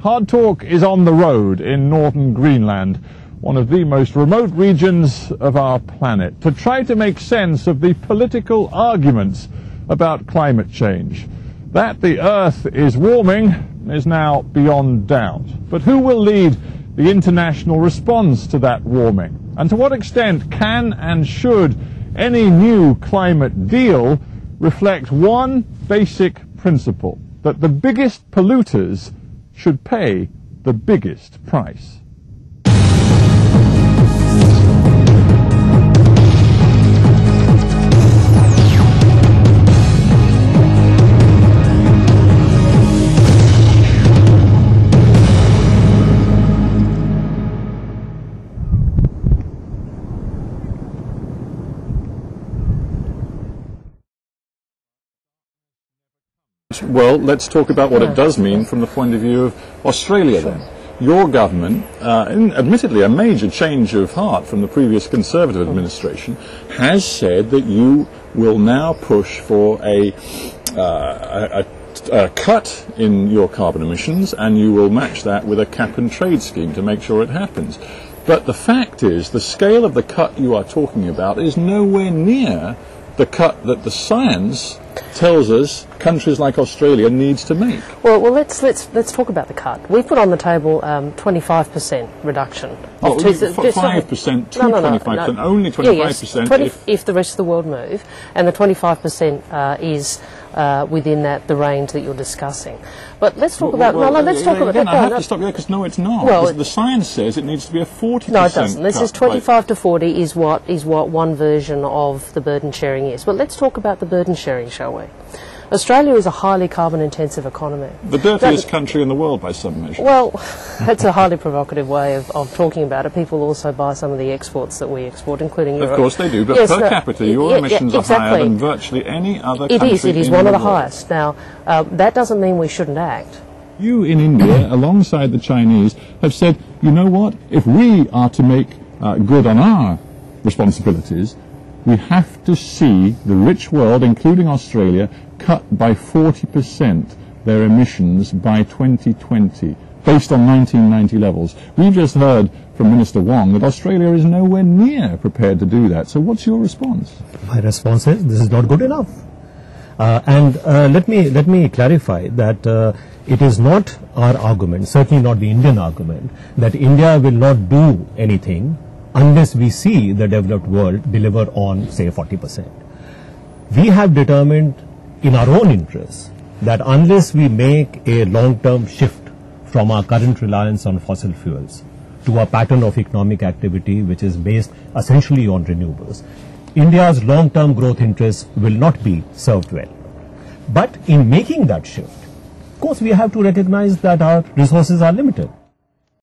HardTalk is on the road in northern Greenland, one of the most remote regions of our planet, to try to make sense of the political arguments about climate change. That the Earth is warming is now beyond doubt. But who will lead the international response to that warming? And to what extent can and should any new climate deal reflect one basic principle, that the biggest polluters should pay the biggest price? Well, let's talk about what it does mean from the point of view of Australia then. Your government, admittedly a major change of heart from the previous Conservative administration, has said that you will now push for a cut in your carbon emissions, and you will match that with a cap and trade scheme to make sure it happens. But the fact is, the scale of the cut you are talking about is nowhere near the cut that the science tells us countries like Australia needs to make. Well, let's talk about the cut. We put on the table 25% reduction. 5% to 25%, only 25% if the rest of the world move, and the 25% is within the range that you're discussing. But let's talk about. Let's talk about. Again, I have to stop you there because no, it's not. Well, the science says it needs to be a 40%. No, it doesn't. This is 25 to 40 is what one version of the burden sharing is. But let's talk about the burden sharing, shall we? Australia is a highly carbon-intensive economy. The dirtiest country in the world by some measure. Well, that's a highly provocative way of talking about it. People also buy some of the exports that we export, including Europe. Of course they do, but per capita your emissions are higher than virtually any other country in the world. It is one of the highest. Now, that doesn't mean we shouldn't act. You in India, alongside the Chinese, have said, you know what, if we are to make good on our responsibilities, we have to see the rich world, including Australia, cut by 40% their emissions by 2020, based on 1990 levels. We've just heard from Minister Wong that Australia is nowhere near prepared to do that. So what's your response? My response is this is not good enough. Let me clarify that it is not our argument, certainly not the Indian argument, that India will not do anything unless we see the developed world deliver on, say, 40%. We have determined in our own interest that unless we make a long-term shift from our current reliance on fossil fuels to a pattern of economic activity which is based essentially on renewables, India's long-term growth interests will not be served well. But in making that shift, of course, we have to recognize that our resources are limited.